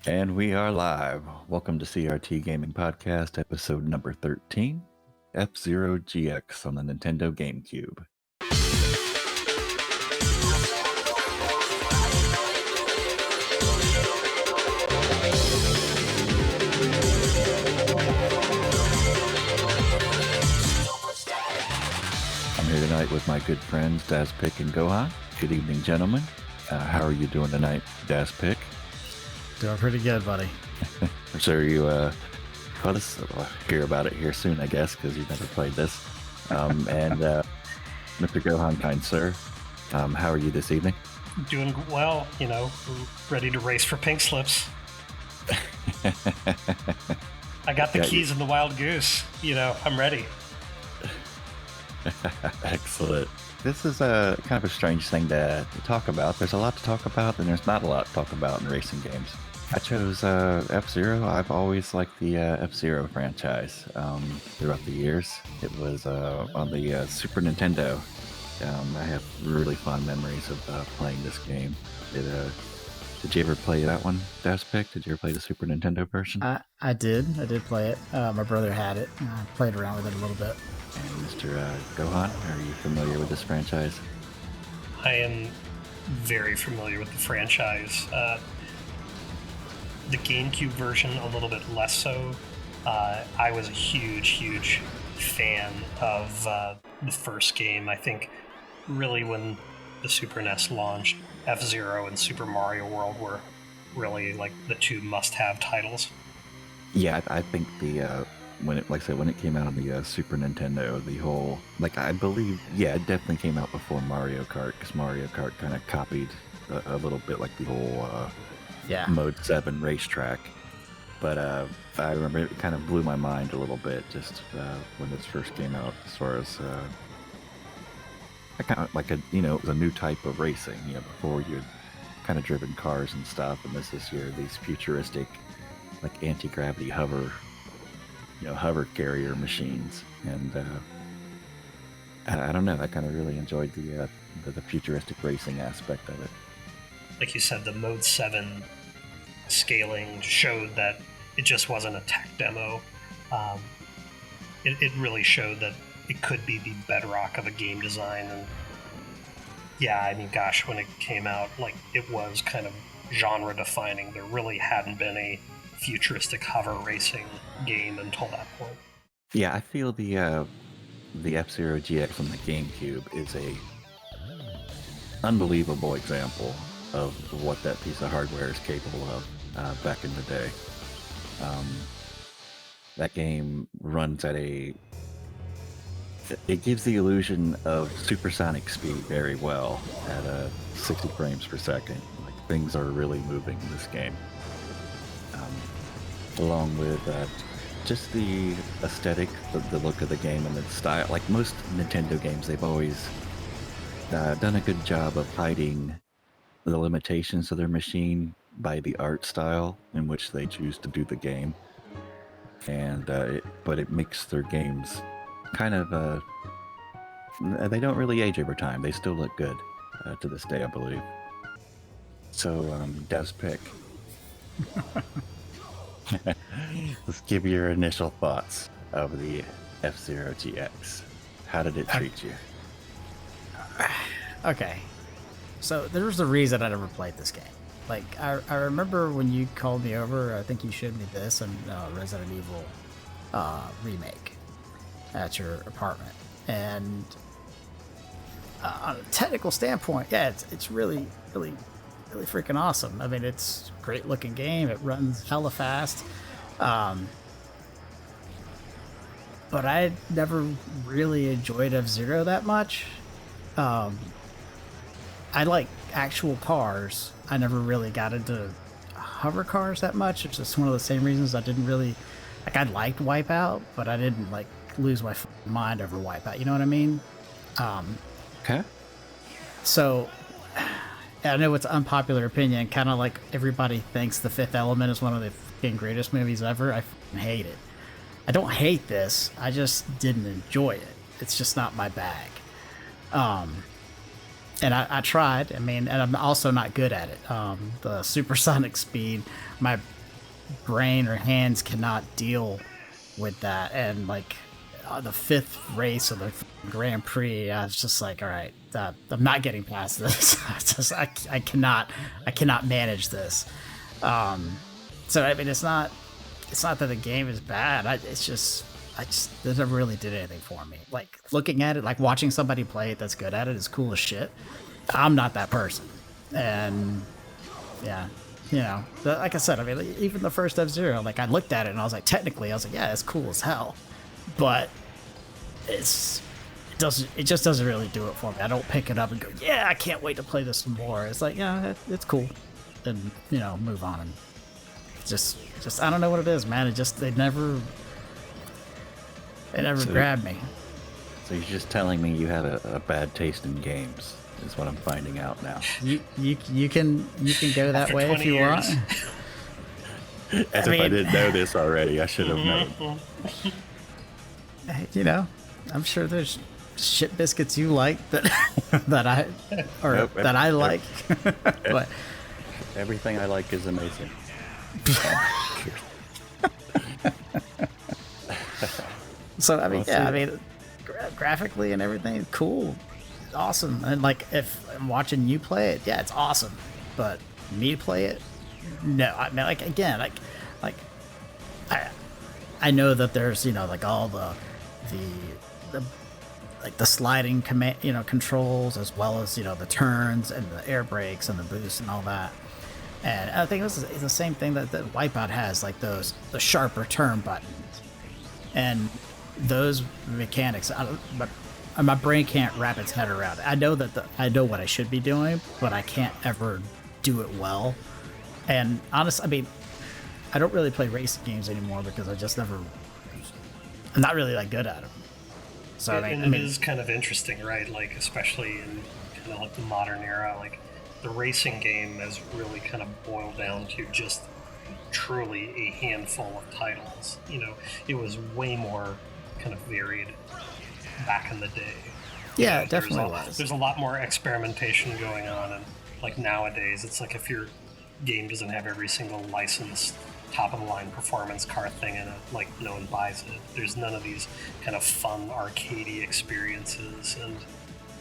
And we are live. Welcome to CRT Gaming Podcast, episode number 13, F-Zero GX on the Nintendo GameCube. I'm here tonight with my good friends, Dazpick and Gohan. Good evening, gentlemen. How are you doing tonight, Dazpick? Doing pretty good, buddy. I'm sure you we'll hear about it here soon, I guess, because you've never played this. And Mr. Gohan, kind sir, how are you this evening? Doing well, ready to race for pink slips. I got the keys in the Wild Goose. I'm ready. Excellent. This is a kind of a strange thing to talk about. There's a lot to talk about, and there's not a lot to talk about in racing games. I chose F-Zero. I've always liked the F-Zero franchise throughout the years. It was on the Super Nintendo. I have really fond memories of playing this game. Did you ever play that one, Dazpick? Did you ever play the Super Nintendo version? I did play it. My brother had it. I played around with it a little bit. And Mr. Gohan, are you familiar with this franchise? I am very familiar with the franchise. The GameCube version, a little bit less so. I was a huge fan of the first game. I think really when the Super NES launched, F-Zero and Super Mario World were really like the two must-have titles. Yeah, I think when it came out on the Super Nintendo, the whole, I believe, it definitely came out before Mario Kart, because Mario Kart kind of copied a little bit like the whole Mode 7 racetrack. But I remember it kind of blew my mind a little bit just when this first came out, as far as I kind of it was a new type of racing. Before you'd kind of driven cars and stuff, and these futuristic anti-gravity hover carrier machines. And I don't know, I kind of really enjoyed the futuristic racing aspect of it. Like you said, the Mode 7 scaling showed that it just wasn't a tech demo. It really showed that it could be the bedrock of a game design. And when it came out, it was kind of genre defining. There really hadn't been a futuristic hover racing game until that point. Yeah, I feel the F-Zero GX on the GameCube is a unbelievable example of what that piece of hardware is capable of back in the day. That game runs at it gives the illusion of supersonic speed very well at 60 frames per second. Things are really moving in this game. Along with just the aesthetic, the look of the game, and the style. Like most Nintendo games, they've always done a good job of hiding the limitations of their machine by the art style in which they choose to do the game. And but it makes their games kind of they don't really age over time. They still look good to this day, I believe. So, Dazpick. Let's give your initial thoughts of the F-Zero GX. How did it treat you? Okay. So there's a reason I never played this game. I remember when you called me over, I think you showed me this and Resident Evil remake at your apartment. And on a technical standpoint, it's really freaking awesome. I mean, it's a great looking game. It runs hella fast. But I never really enjoyed F-Zero that much. I like actual cars. I never really got into hover cars that much. It's just one of the same reasons I didn't really I liked Wipeout, but I didn't lose my mind over Wipeout. You know what I mean? Okay. So I know it's an unpopular opinion, kind of like everybody thinks The Fifth Element is one of the greatest movies ever. I hate it. I don't hate this. I just didn't enjoy it. It's just not my bag. And I tried. I mean, and I'm also not good at it. The supersonic speed, my brain or hands cannot deal with that. And like the fifth race of the Grand Prix, I was just like, all right, I'm not getting past this. I cannot manage this. So I mean, it's not that the game is bad. It never really did anything for me. Like looking at it, like watching somebody play it that's good at it is cool as shit. I'm not that person. And yeah, you know, like I said, I mean, even the first F-Zero, like I looked at it and I was like, technically, I was like, yeah, it's cool as hell, but it just doesn't really do it for me. I don't pick it up and go, yeah, I can't wait to play this some more. It's like, yeah, it's cool, and you know, move on. And just I don't know what it is, man. They never grabbed me. So you're just telling me you have a bad taste in games, is what I'm finding out now. You can go that way if you want. As if I didn't know this already. I should have known. You know, I'm sure there's shit biscuits you like that I like. But everything I like is amazing. So I mean, yeah, I mean, graphically and everything, cool, awesome. And like, if I'm watching you play it, yeah, it's awesome. But me play it, no. I mean, like again, like I know that there's, you know, like all the like the sliding command, you know, controls, as well as, you know, the turns and the air brakes and the boost and all that. And I think it's the same thing that the Wipeout has, like the sharper turn buttons and those mechanics. My brain can't wrap its head around it. I know I know what I should be doing, but I can't ever do it well. And honestly, I mean, I don't really play racing games anymore because I'm not really that good at them. So and it is kind of interesting, right? Like, especially in kind of like the modern era, like the racing game has really kind of boiled down to just truly a handful of titles. You know, it was way more kind of varied back in the day. Yeah, it definitely was. There's a lot more experimentation going on, and like nowadays, it's like if your game doesn't have every single licensed top-of-the-line performance car thing in it, like no one buys it. There's none of these kind of fun arcadey experiences, and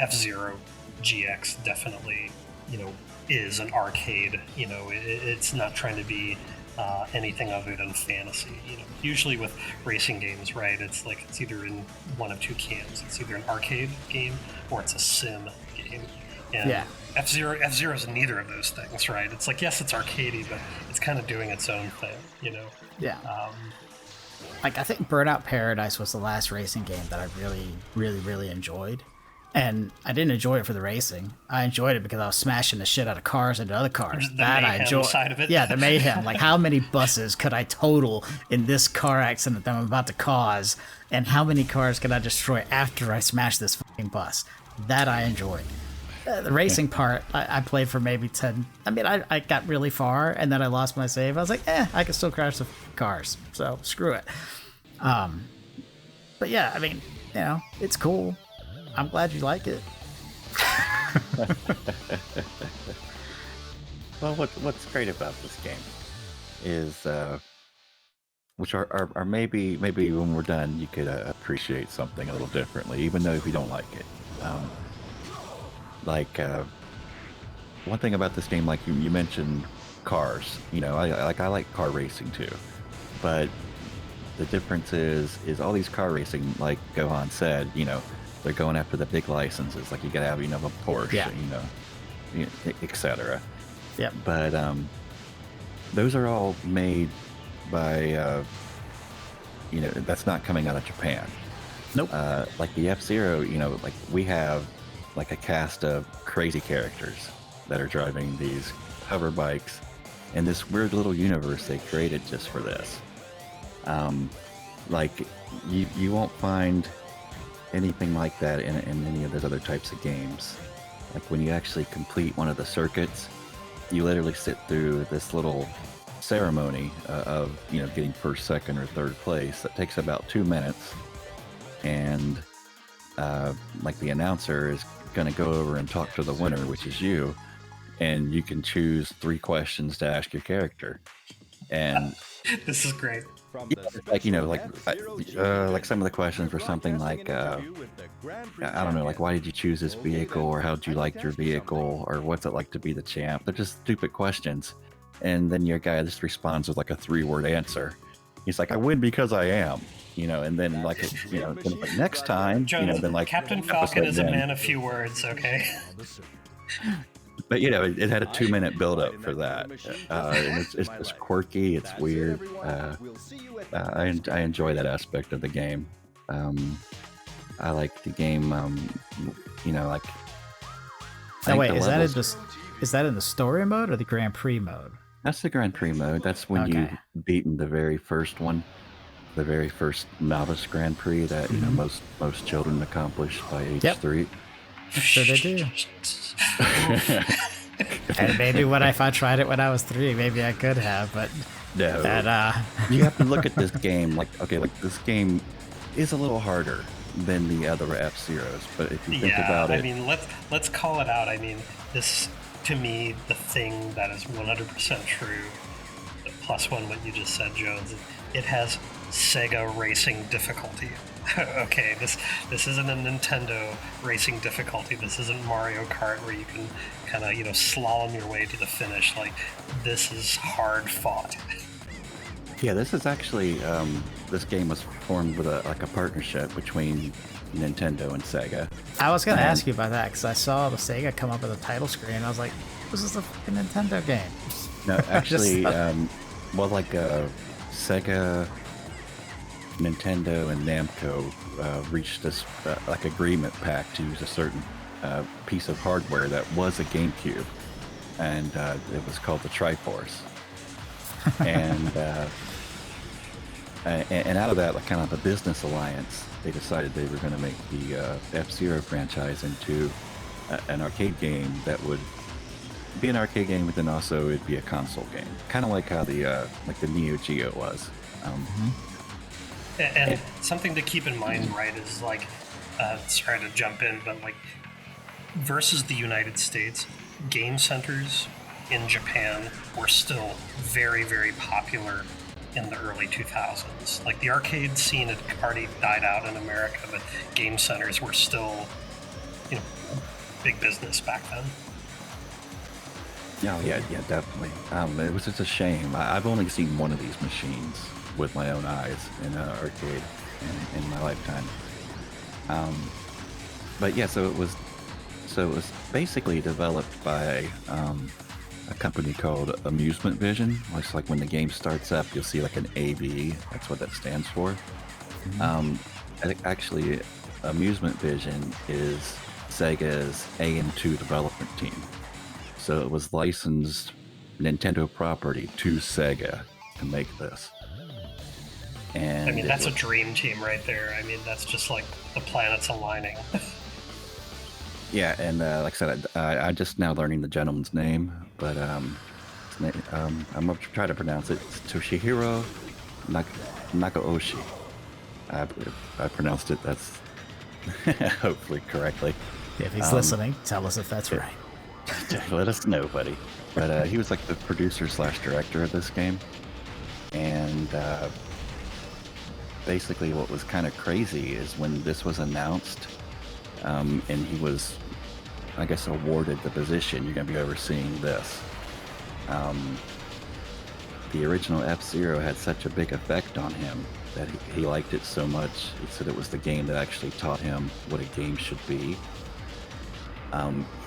F-Zero GX definitely, you know, is an arcade. You know, it's not trying to be anything other than fantasy. You know, usually with racing games, right, it's like it's either in one of two camps. It's either an arcade game or it's a sim game. And yeah. F-Zero is neither of those things, right? It's like, yes, it's arcadey, but it's kind of doing its own thing, you know? Yeah. Like, I think Burnout Paradise was the last racing game that I really enjoyed. And I didn't enjoy it for the racing. I enjoyed it because I was smashing the shit out of cars into other cars. That I enjoyed. Side of it. Yeah, the mayhem. Like, how many buses could I total in this car accident that I'm about to cause? And how many cars could I destroy after I smash this fucking bus? That I enjoyed. The racing part, I played for maybe 10. I mean, I got really far, and then I lost my save. I was like, I can still crash the cars, so screw it. But yeah, I mean, you know, it's cool. I'm glad you like it. Well, what's great about this game is, which are maybe when we're done, you could appreciate something a little differently, even though if you don't like it. One thing about this game, like you mentioned cars, you know, I like car racing too, but the difference is all these car racing, like Gohan said, you know, they're going after the big licenses, like you gotta have, you know, a Porsche, yeah. you know, etc. Yeah. But those are all made by, you know, that's not coming out of Japan. Nope. Like the F-Zero, you know, like we have like a cast of crazy characters that are driving these hover bikes in this weird little universe they created just for this. Like you won't find anything like that in any of those other types of games. Like when you actually complete one of the circuits, you literally sit through this little ceremony of, you know, getting first, second, or third place that takes about 2 minutes, and like the announcer is going to go over and talk to the winner, which is you, and you can choose 3 questions to ask your character. And This is great. like, like some of the questions were something like, I don't know, like, why did you choose this vehicle, or how'd you like your vehicle, or what's it like to be the champ? They're just stupid questions. And then your guy just responds with like a 3-word answer. He's like, I win because I am, and then like, then like, next time, Jones, then like Captain Falcon is a man of few words, okay? But it had a 2-minute build-up for that. And it's just quirky. It's weird. I enjoy that aspect of the game. I like the game. Like. Now wait, is that in the story mode or the Grand Prix mode? That's the Grand Prix mode. That's when you've beaten the very first one, the very first novice Grand Prix that most children accomplish by age 3. I'm sure they do. And maybe if I tried it when I was 3, maybe I could have, but no. You have to look at this game like this game is a little harder than the other F-Zeros, but if you think about it, I mean, let's call it out. I mean, this, to me, the thing that is 100% true, plus one what you just said, Jones, it has Sega racing difficulty. Okay, this isn't a Nintendo racing difficulty. This isn't Mario Kart where you can kind of slalom your way to the finish. Like, this is hard fought. Yeah, this is actually this game was formed with a partnership between Nintendo and Sega. I was gonna ask you about that because I saw the Sega come up with a title screen. And I was like, this is a fucking Nintendo game. No, actually, Sega, Nintendo, and Namco reached this agreement pact to use a certain piece of hardware that was a GameCube, and it was called the Triforce. And out of that, kind of a business alliance, they decided they were going to make the F-Zero franchise into an arcade game that would be an arcade game, but then also it'd be a console game, kind of like how the Neo-Geo was. And something to keep in mind, right, is like, sorry to jump in, but like, versus the United States, game centers in Japan were still very, very popular in the early 2000s. Like, the arcade scene had already died out in America, but game centers were still, big business back then. Oh, yeah, definitely. It was just a shame. I've only seen one of these machines with my own eyes in an arcade in my lifetime. But yeah, so it was basically developed by a company called Amusement Vision. It's like when the game starts up, you'll see like an AV. That's what that stands for. I think actually Amusement Vision is Sega's AM2 development team. So it was licensed Nintendo property to Sega to make this. And I mean, that's a dream team right there. I mean, that's just like the planets aligning. Yeah, and like I said, I'm just now learning the gentleman's name, but I'm going to try to pronounce it. It's Toshihiro Nakaoshi. I pronounced it, that's hopefully correctly. If he's listening, tell us if that's right. Let us know, buddy. But he was like the producer/director of this game. And basically what was kind of crazy is when this was announced, and he was, I guess, awarded the position, you're going to be overseeing this. The original F-Zero had such a big effect on him that he liked it so much. He said it was the game that actually taught him what a game should be.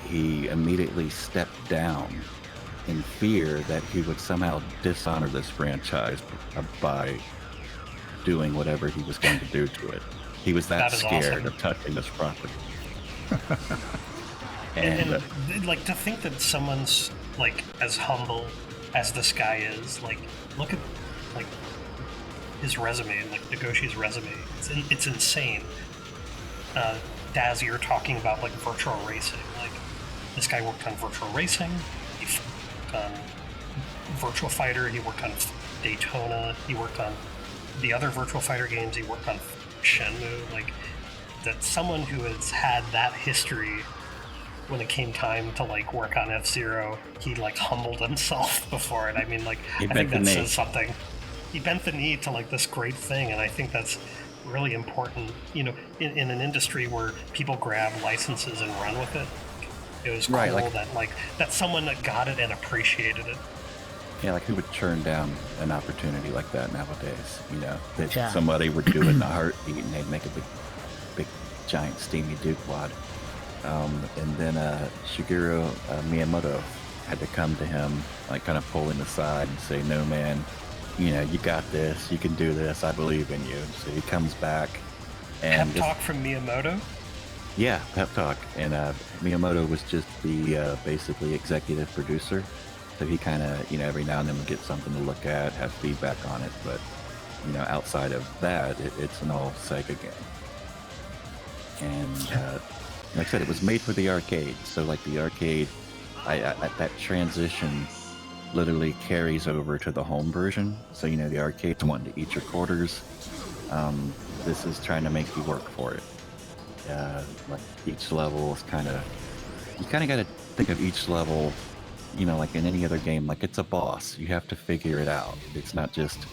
He immediately stepped down in fear that he would somehow dishonor this franchise by doing whatever he was going to do to it. He was that scared of touching this property. and like, to think that someone's like as humble as this guy is, like, look at like his resume, like Nagoshi's resume. It's insane. Daz, you're talking about like virtual racing. Like, this guy worked on virtual racing. He worked on Virtual Fighter. He worked on Daytona. He worked on the other Virtual Fighter games. He worked on Shenmue. Like, that someone who has had that history when it came time to like work on F-Zero, he like humbled himself before it. I mean, like, I think that says something. He bent the knee to like this great thing, and I think that's really important. You know, in an industry where people grab licenses and run with it, it was cool that someone that got it and appreciated it. Yeah, like who would turn down an opportunity like that nowadays? You know, that somebody would do it in a heartbeat and they'd make a big, giant, steamy Duke wad. And then Shigeru Miyamoto had to come to him, like kind of pull him aside and say, "No, man, you know, you got this. You can do this. I believe in you." So he comes back and pep talk from Miyamoto. Yeah, pep talk. And Miyamoto was just the basically executive producer. So he kind of, you know, every now and then would get something to look at, have feedback on it. But, you know, outside of that, it's an all Sega game. And like I said, it was made for the arcade. So like the arcade, that transition literally carries over to the home version. So, you know, the arcade's wanting to eat your quarters. This is trying to make you work for it. Like each level is you kind of got to think of each level, you know, like in any other game, like it's a boss. You have to figure it out. It's not just,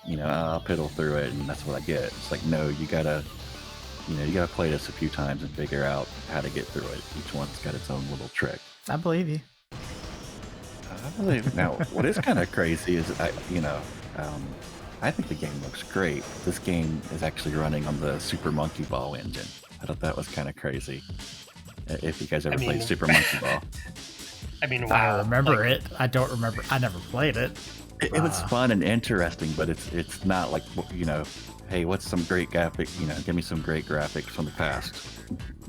you know, I'll piddle through it and that's what I get. It's like, no, you gotta play this a few times and figure out how to get through it. Each one's got its own little trick. I believe you. Now, what is kind of crazy is, I think the game looks great. This game is actually running on the Super Monkey Ball engine. I thought that was kind of crazy. If you guys ever played Super Monkey Ball. I mean, wow. I remember it. I don't remember. I never played it. It was fun and interesting, but it's not like, you know, hey, what's some great graphic? You know, give me some great graphics from the past.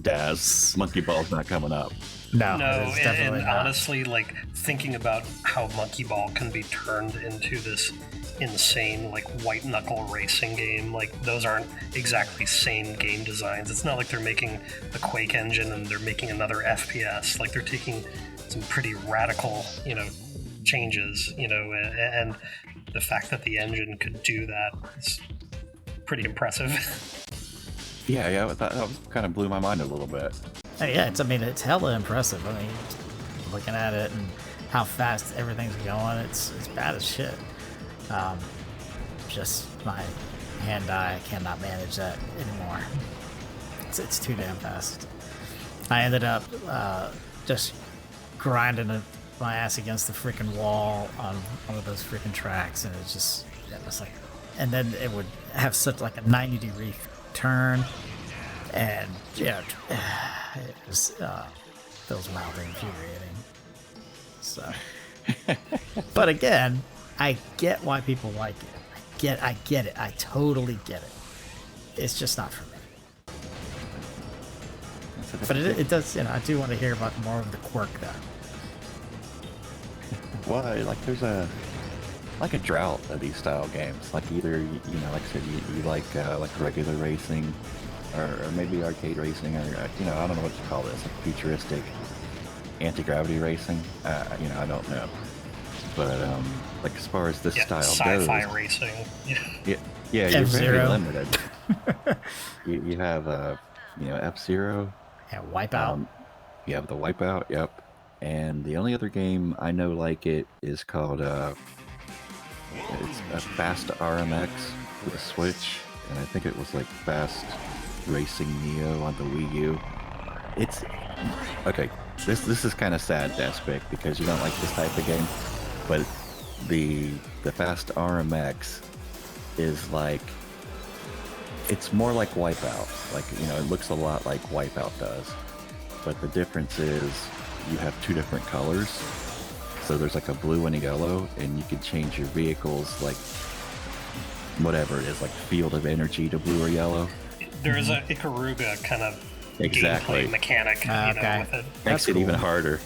Daz, Monkey Ball's not coming up. No, and honestly, like thinking about how Monkey Ball can be turned into this insane like white knuckle racing game, like those aren't exactly sane game designs. It's not like they're making the Quake engine and they're making another FPS. Like they're taking some pretty radical, you know, changes, you know, and the fact that the engine could do that is pretty impressive. Yeah, that kind of blew my mind a little bit. Yeah, it's hella impressive. I mean, looking at it and how fast everything's going, it's bad as shit. Just my hand-eye cannot manage that anymore. It's too damn fast. I ended up just grinding my ass against the freaking wall on one of those freaking tracks, and it was like, and then it would have such like a 90-degree turn, and yeah, it was feels mildly infuriating. So, but again, I get why people like it. I get it. I totally get it. It's just not for me. But it does, you know, I do want to hear about more of the quirk though. Well, like there's a drought of these style games. Like either, you know, like I said, you like regular racing, or maybe arcade racing, or you know, I don't know what to call this, like futuristic anti-gravity racing. You know, I don't know. But like as far as this style sci-fi goes, racing. yeah, you're F-Zero. very limited. you have you know, F-Zero. Yeah, Wipeout. You have the Wipeout. Yep. And the only other game I know like it is called it's a Fast RMX for the Switch, and I think it was like Fast Racing Neo on the Wii U. It's okay. This is kind of sad, Dazpick, because you don't like this type of game, but the Fast RMX is like, it's more like Wipeout. Like, you know, it looks a lot like Wipeout does, but the difference is you have two different colors. So there's like a blue and a yellow, and you can change your vehicles, like whatever it is, like field of energy to blue or yellow. There's a Ikaruga kind of gameplay mechanic, you know, with it. Makes it even harder.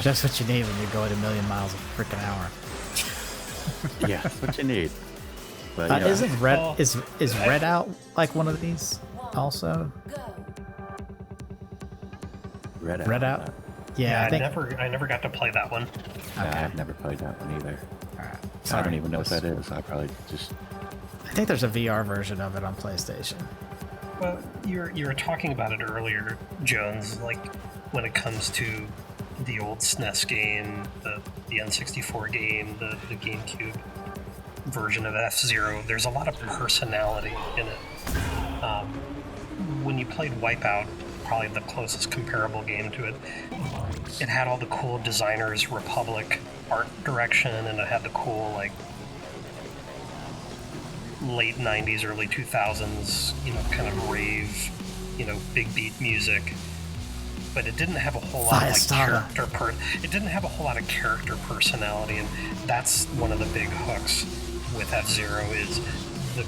Just what you need when you go at 1,000,000 miles a freaking hour. Yeah, that's what you need. But, yeah. Isn't Red is Red Out like one of these also? Red Out. Yeah, I never got to play that one. Okay. I've never played that one either. All right. I don't even know what that is. I probably just. I think there's a VR version of it on PlayStation. Well, you were talking about it earlier, Jones. Like, when it comes to the old SNES game, the N64 game, the GameCube version of F-Zero, there's a lot of personality in it. When you played Wipeout, probably the closest comparable game to it, it had all the cool Designers Republic art direction, and it had the cool, like, late 90s, early 2000s, kind of rave, big beat music. But it didn't have a whole lot of it didn't have a whole lot of character personality, and that's one of the big hooks with F-Zero is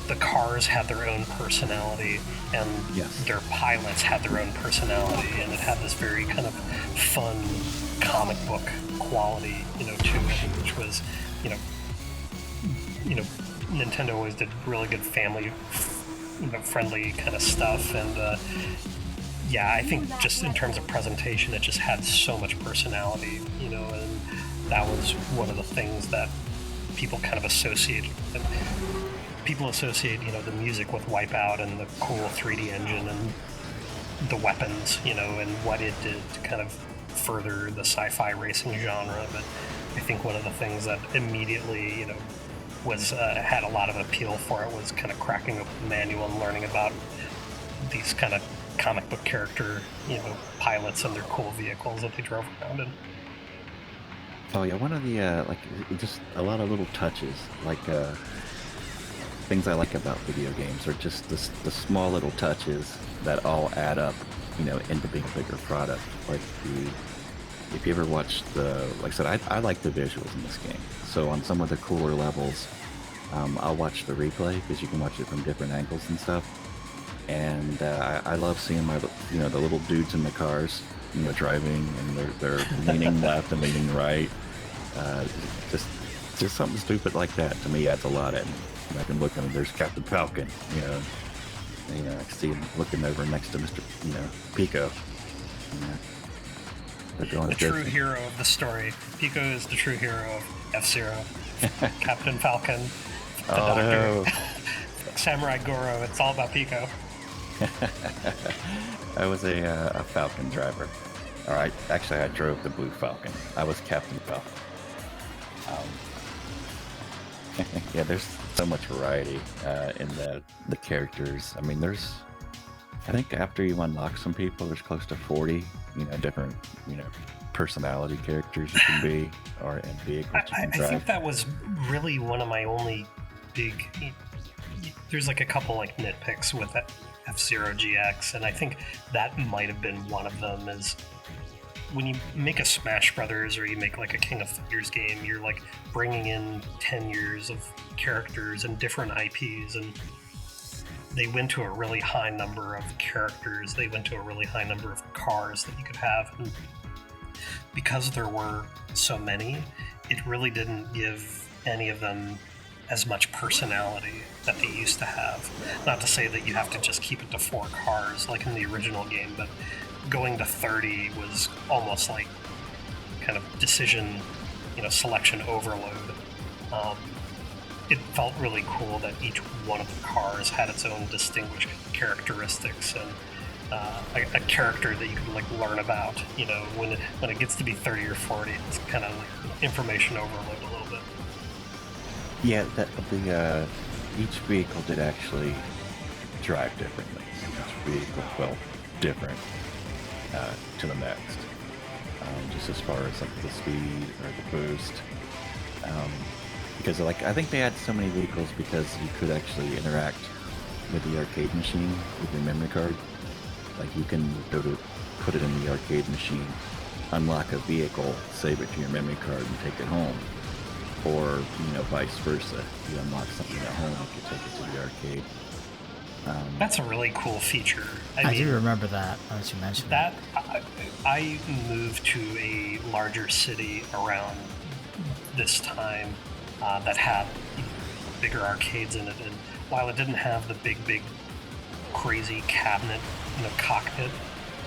the cars had their own personality, and their pilots had their own personality, and it had this very kind of fun comic book quality, to it, which was, Nintendo always did really good family, friendly kind of stuff, and I think just in terms of presentation, it just had so much personality, and that was one of the things that people kind of associate with it. People associate, the music with Wipeout and the cool 3D engine and the weapons, and what it did to kind of further the sci-fi racing genre. But I think one of the things that immediately, was had a lot of appeal for it was kind of cracking open the manual and learning about these kind of comic book character, pilots and their cool vehicles that they drove around in. Oh yeah, one of the just a lot of little touches, things I like about video games are just the small little touches that all add up, into being a bigger product. Like if you ever watched like I said, I like the visuals in this game. So on some of the cooler levels, I'll watch the replay because you can watch it from different angles and stuff. And I love seeing the little dudes in the cars, driving, and they're leaning left and leaning right. Just something stupid like that to me adds a lot in. I can look and there's Captain Falcon, I see him looking over next to Mr. Pico. The true hero of the story. Pico is the true hero of F-Zero. Captain Falcon, the doctor. No. Samurai Goro, it's all about Pico. I was a Falcon driver. All right, actually, I drove the Blue Falcon. I was Captain Falcon. Yeah, there's so much variety in the characters. I mean, I think after you unlock some people, there's close to 40, different, personality characters you can be, or in vehicles you can drive. I think that was really one of my only big. There's like a couple like nitpicks with that F-Zero GX, and I think that might have been one of them. Is when you make a Smash Brothers or you make like a King of Fighters game, you're like bringing in 10 years of characters and different IPs, and they went to a really high number of characters. They went to a really high number of cars that you could have, and because there were so many, it really didn't give any of them as much personality that they used to have. Not to say that you have to just keep it to 4 cars like in the original game, but going to 30 was almost like kind of decision, selection overload. It felt really cool that each one of the cars had its own distinguished characteristics and a character that you can like learn about. When it gets to be 30 or 40, it's kind of like information overload a little bit. Yeah, each vehicle did actually drive differently. Each vehicle felt different to the next, just as far as like the speed or the boost. Because I think they had so many vehicles because you could actually interact with the arcade machine with your memory card. Like you can go to put it in the arcade machine, unlock a vehicle, save it to your memory card, and take it home. Or, vice versa. You unlock something at home, you can take it to the arcade. That's a really cool feature. I do remember that, as you mentioned. I moved to a larger city around this time that had bigger arcades in it, and while it didn't have the big, crazy cabinet, cockpit,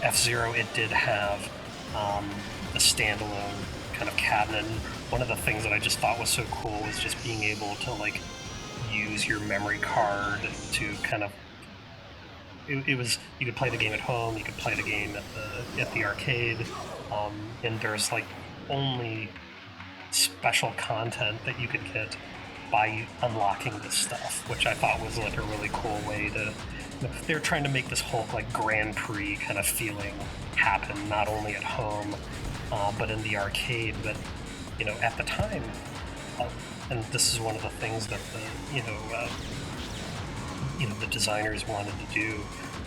F-Zero, it did have a standalone kind of cabinet. And one of the things that I just thought was so cool was just being able to like use your memory card to kind of it was, you could play the game at home, you could play the game at the arcade, and there's like only special content that you could get by unlocking this stuff, which I thought was like a really cool way to. They're trying to make this whole like Grand Prix kind of feeling happen, not only at home, but in the arcade. But at the time, and this is one of the things that the designers wanted to do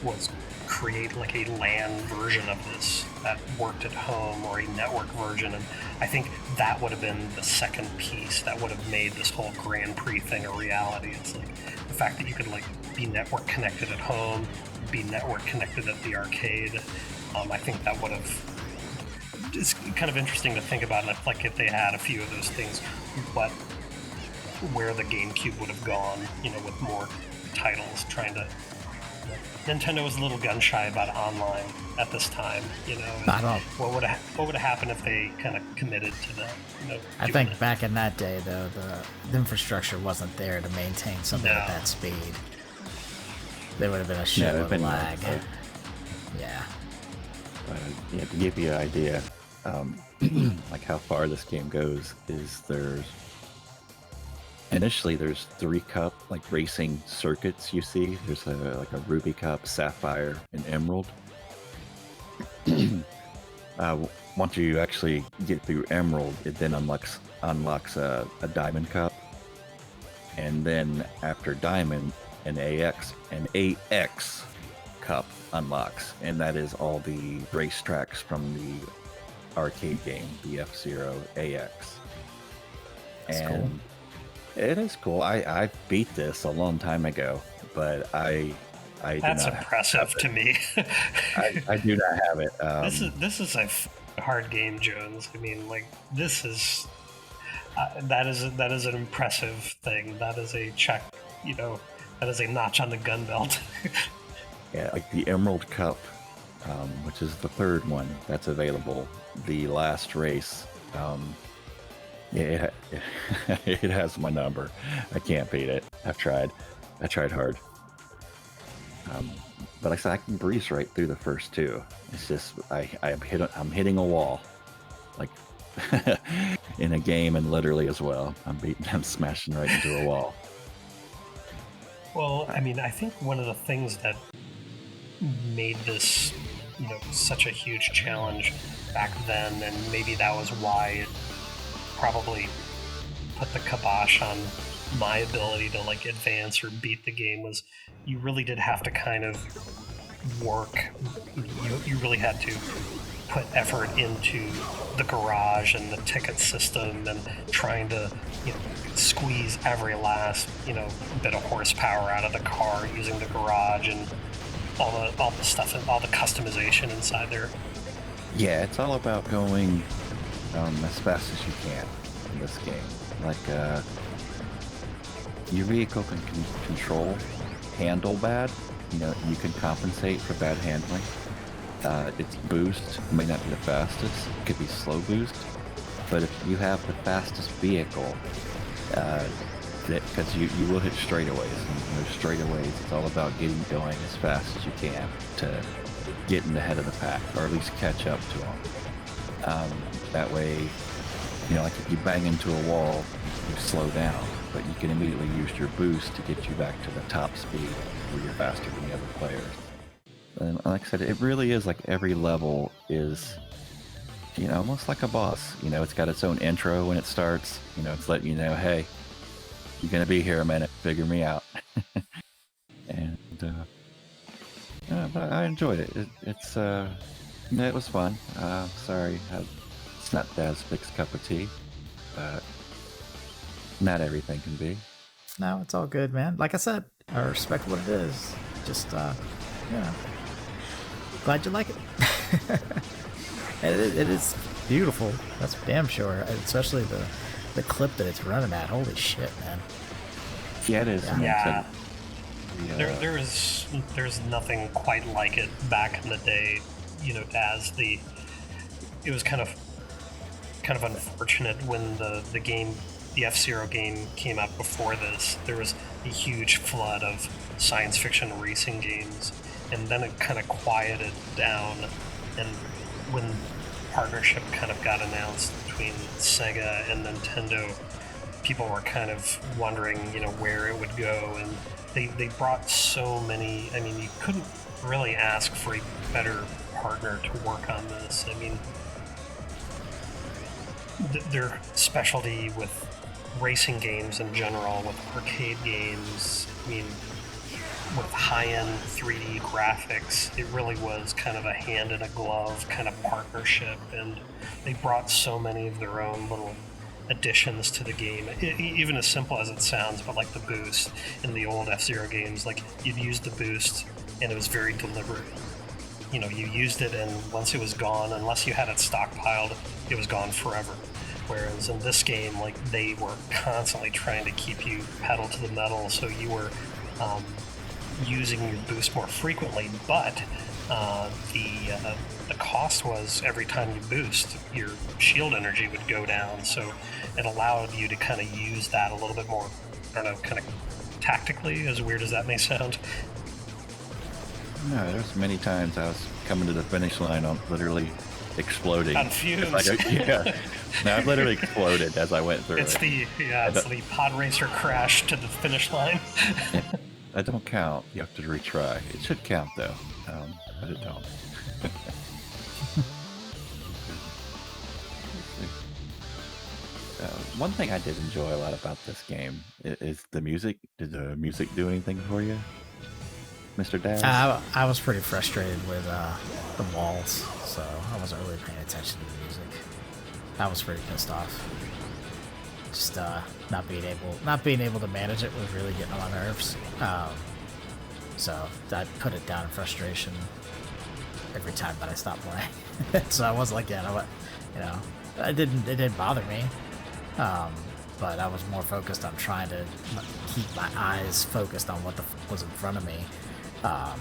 was create like a LAN version of this that worked at home, or a network version, and I think that would have been the second piece that would have made this whole Grand Prix thing a reality. It's like the fact that you could like be network connected at home, be network connected at the arcade. I think that would have, it's kind of interesting to think about, like if they had a few of those things, where the GameCube would have gone, with more titles. Nintendo was a little gun shy about online at this time, Not at all. What would have happened if they kind of committed to that? I think back in that day, though, the infrastructure wasn't there to maintain something at that speed. There would have been a shitload of lag. Yeah. To give you an idea, like how far this game goes, is initially there's 3 cup like racing circuits. You see there's like a Ruby Cup, Sapphire, and Emerald. Once you actually get through Emerald, it then unlocks a Diamond Cup, and then after Diamond, an AX Cup unlocks, and that is all the racetracks from the arcade game, the F-Zero AX. That's and cool. It is cool. I beat this a long time ago, but I that's impressive to me. I do not have it. This is a hard game, Jones. I mean, like, this is that is an impressive thing. That is a check. That is a notch on the gun belt. Yeah, like the Emerald Cup, which is the 3rd one that's available. The last race. It has my number. I can't beat it. I tried hard. But like I said, I can breeze right through the first 2. It's just I'm hitting a wall, like in a game and literally as well. I'm smashing right into a wall. Well, I mean, I think one of the things that made this, such a huge challenge back then, and maybe that was why it probably put the kibosh on my ability to like advance or beat the game, was you really did have to kind of work. You really had to put effort into the garage and the ticket system, and trying to squeeze every last bit of horsepower out of the car using the garage and all the stuff and all the customization inside there. Yeah, it's all about going as fast as you can in this game. Like, your vehicle can handle bad. You can compensate for bad handling. Its boost may not be the fastest. It could be slow boost. But if you have the fastest vehicle, because you will hit straightaways. And those straightaways, it's all about getting going as fast as you can to get in the head of the pack, or at least catch up to them. That way, like if you bang into a wall, you slow down, but you can immediately use your boost to get you back to the top speed where you're faster than the other players. And like I said, it really is like every level is, almost like a boss. It's got its own intro when it starts. It's letting you know, hey, you're going to be here a minute, figure me out. And, but I enjoyed it. It was fun. Sorry, it's not Dazpick's cup of tea, but not everything can be. No, it's all good, man. Like I said, I respect what it is. Just, glad you like it. It is beautiful. That's damn sure. Especially the clip that it's running at. Holy shit, man. Yeah, it is. Yeah. There's nothing quite like it back in the day. As it was kind of unfortunate when the game, the F-Zero game, came out before this. There was a huge flood of science fiction racing games, and then it kind of quieted down. And when partnership kind of got announced between Sega and Nintendo, people were kind of wondering, where it would go, and they brought so many. I mean, you couldn't really ask for a better partner to work on this. I mean, their specialty with racing games in general, with arcade games, I mean, with high-end 3D graphics, it really was kind of a hand-in-a-glove kind of partnership, and they brought so many of their own little additions to the game, even as simple as it sounds, but like the boost in the old F-Zero games, like you'd use the boost and it was very deliberate. You used it, and once it was gone, unless you had it stockpiled, it was gone forever. Whereas in this game, like, they were constantly trying to keep you pedal to the metal, so you were using your boost more frequently, but the cost was every time you boost, your shield energy would go down, so it allowed you to kind of use that a little bit more, I don't know, kind of tactically, as weird as that may sound. No, there's many times I was coming to the finish line on literally exploding. On fumes. Yeah. No, I literally exploded as I went through it's it. It's the pod racer crash to the finish line. That don't count. You have to retry. It should count though, but it don't. One thing I did enjoy a lot about this game is the music. Did the music do anything for you, Mr. Daz? I was pretty frustrated with the walls, so I wasn't really paying attention to the music. I was pretty pissed off. Just not being able to manage it was really getting on my nerves. So I put it down in frustration every time that I stopped playing. So I was like, it didn't bother me. But I was more focused on trying to keep my eyes focused on what the fuck was in front of me. And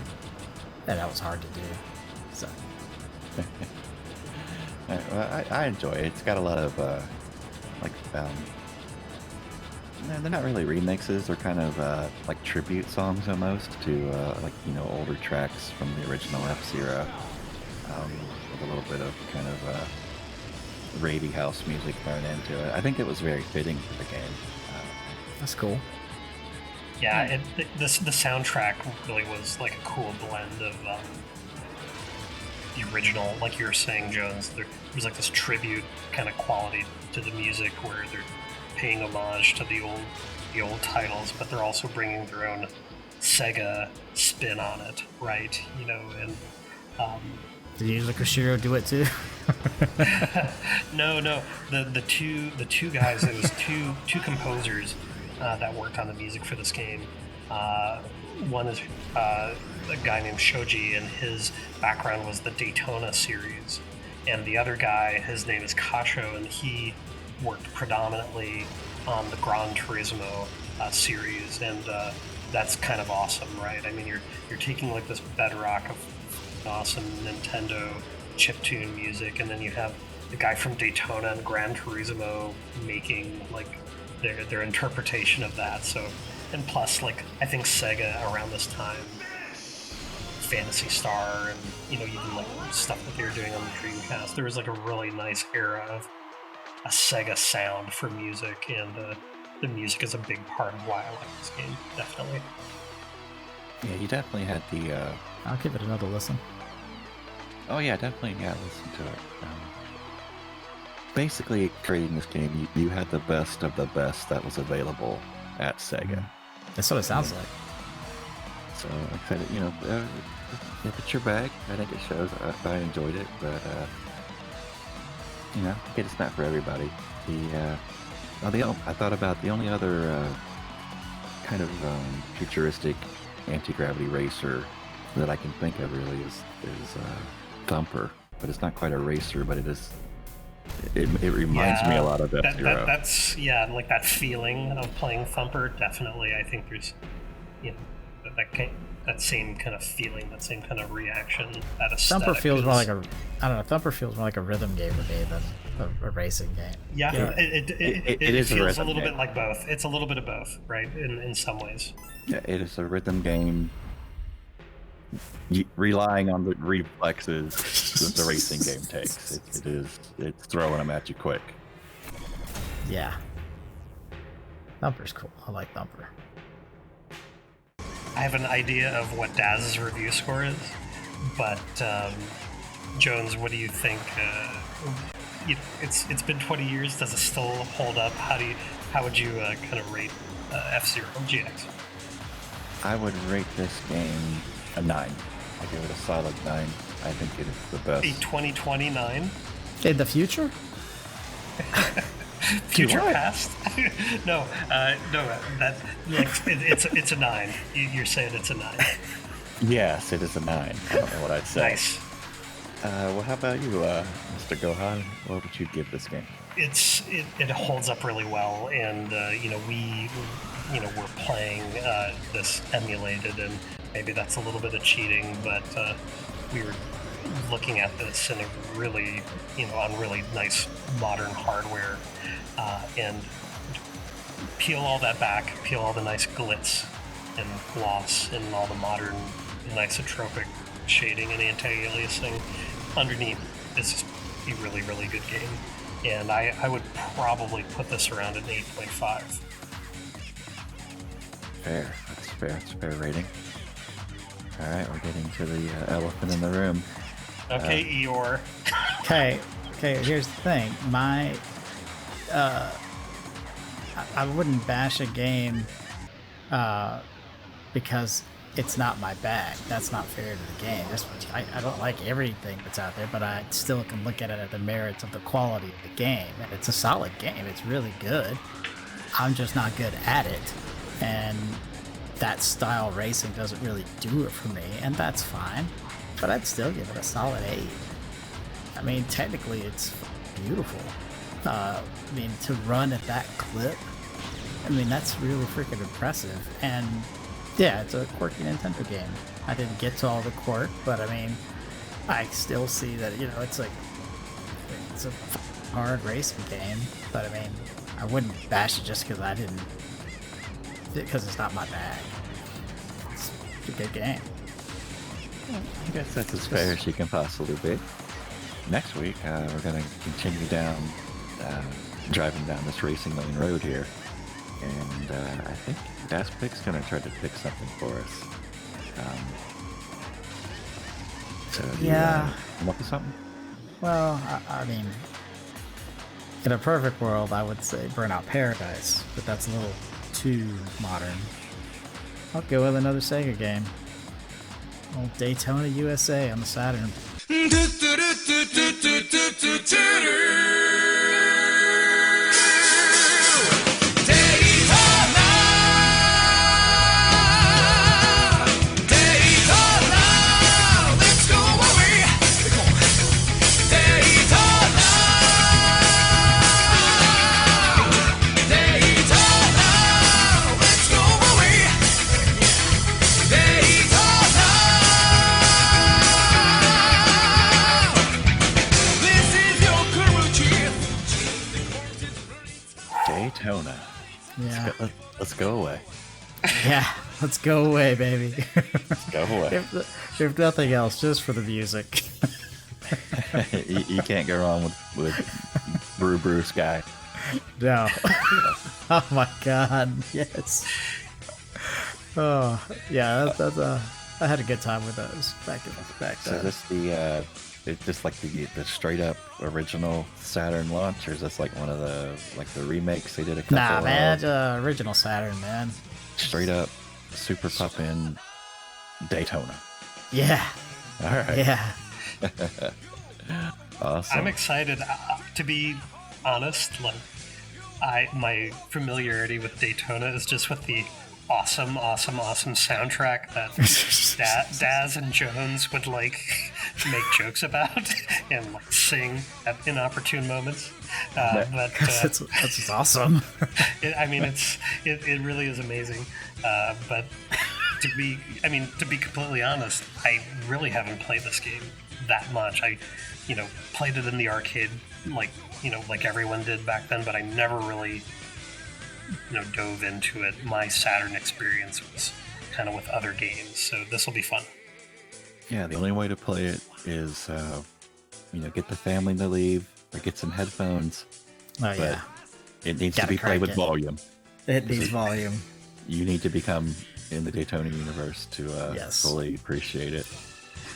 that was hard to do. So. Well, I enjoy it. It's got a lot of they're not really remixes. They're kind of like tribute songs almost to older tracks from the original F-Zero, with a little bit of kind of ravey house music thrown into it. I think it was very fitting for the game. That's cool. Yeah, the soundtrack really was like a cool blend of the original, like you were saying, Jones. There was like this tribute kind of quality to the music where they're paying homage to the old titles, but they're also bringing their own Sega spin on it, right? And did Koshiro do it too? No. The two guys. It was two composers that worked on the music for this game. One is a guy named Shoji, and his background was the Daytona series. And the other guy, his name is Kasho, and he worked predominantly on the Gran Turismo series. And that's kind of awesome, right? I mean, you're taking like this bedrock of awesome Nintendo chiptune music, and then you have the guy from Daytona and Gran Turismo making like their interpretation of that. So, and plus, like, I think Sega around this time, Phantasy Star, and even like stuff that they were doing on the Dreamcast, there was like a really nice era of a Sega sound for music, and the music is a big part of why I like this game, definitely. Yeah, you definitely had the I'll give it another listen. Oh yeah, definitely. Yeah, listen to it. Basically, creating this game, you had the best of the best that was available at Sega. That's what it sounds like. So, like I said, if it's your bag, I think it shows. I enjoyed it, but it's not for everybody. I thought about the only other kind of futuristic anti-gravity racer that I can think of really is Thumper, but it's not quite a racer, but it is. It reminds me a lot of F-Zero. That's like that feeling of playing Thumper. Definitely, I think there's, that same kind of feeling, that same kind of reaction. That aesthetic. Thumper feels more like Thumper feels more like a rhythm game to me than a racing game. Yeah, it feels a little bit like both. It's a little bit of both, right? In some ways. Yeah, it is a rhythm game. relying on the reflexes that the racing game takes. It's throwing them at you quick. Yeah. Thumper's cool. I like Thumper. I have an idea of what Daz's review score is, but Jones, what do you think? It's been 20 years. Does it still hold up? How would you kind of rate F-Zero GX? I would rate this game a 9. I give it a solid 9. I think it is the best. A 2029? In the future? Future What? past? No. That it's a 9. You're saying it's a 9. Yes, it is a 9. I don't know what I'd say. Nice. Well, how about you, Mr. Gohan? What would you give this game? It holds up really well, and we're playing this emulated, and maybe that's a little bit of cheating, but we were looking at this and it really, on really nice modern hardware, and peel all that back, peel all the nice glitz and gloss and all the modern isotropic shading and anti-aliasing underneath. This is a really, really good game, and I would probably put this around an 8.5. Fair. That's fair. That's a fair rating. All right, we're getting to the elephant in the room. Okay, Eeyore. Okay, here's the thing. I wouldn't bash a game because it's not my bag. That's not fair to the game. I don't like everything that's out there, but I still can look at it at the merits of the quality of the game. And it's a solid game. It's really good. I'm just not good at it. And that style racing doesn't really do it for me, and that's fine. But I'd still give it a solid 8. I mean, technically, it's beautiful. To run at that clip, that's really freaking impressive. And yeah, it's a quirky Nintendo game. I didn't get to all the quirk, but I still see that, it's a hard racing game. But I wouldn't bash it just because it's not my bag. It's a good game. I guess that's as fair as you can possibly be. Next week, we're going to continue driving down this racing lane road here. And I think Dazpick's going to try to pick something for us. Yeah. Come up with something? Well, in a perfect world, I would say Burnout Paradise, but that's a little too modern. I'll go with another Sega game. Old Daytona USA on the Saturn. Daytona. Yeah. Let's go away. Yeah, let's go away, baby. Let's go away. If nothing else, just for the music. you can't go wrong with Brew Sky. No. Oh my God, yes. Oh yeah, that's I had a good time with those back then. So is this it's just like the straight up original Saturn launch, or is this like one of the remakes they did a couple Nah, man, it's original Saturn, man. Straight up Super Pup-In Daytona. Yeah. All right. Yeah. Awesome. I'm excited. To be honest, my familiarity with Daytona is just with the awesome soundtrack that Daz and Jones would make jokes about and sing at inopportune moments. But that's awesome. It really is amazing. But to be completely honest, I really haven't played this game that much. I played it in the arcade like everyone did back then, but I never really dove into it. My Saturn experience was kind of with other games, so this will be fun. Yeah, the only way to play it is, get the family to leave or get some headphones. Oh, yeah. It needs to Gotta be played with crank it. volume. It needs volume. You need to become in the Daytona universe to Yes. fully appreciate it.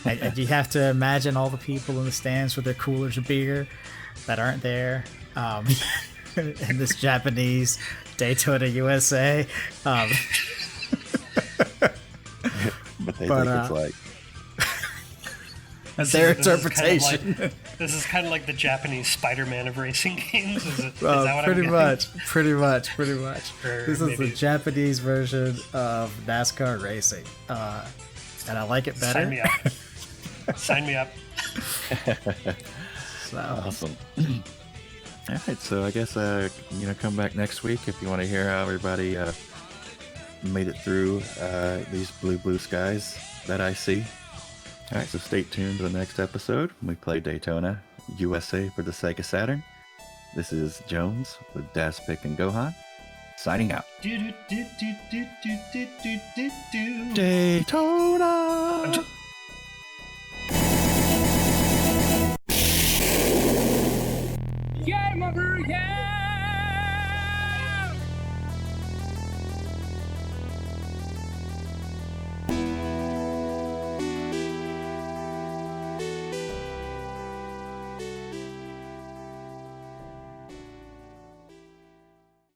And you have to imagine all the people in the stands with their coolers of beer that aren't there. In this Japanese Daytona USA. But they think it's like... Their interpretation. This is kind of like the Japanese Spider-Man of racing games. Is that what pretty I'm much. Or This is maybe- the Japanese version of NASCAR racing, and I like it better. Sign me up. Sign me up. So, Awesome. All right, so I guess come back next week if you want to hear how everybody made it through these blue skies that I see. All right, so stay tuned to the next episode when we play Daytona USA for the Sega Saturn. This is Jones with Dazpick and Gohan, signing out. Daytona! Game over, yeah!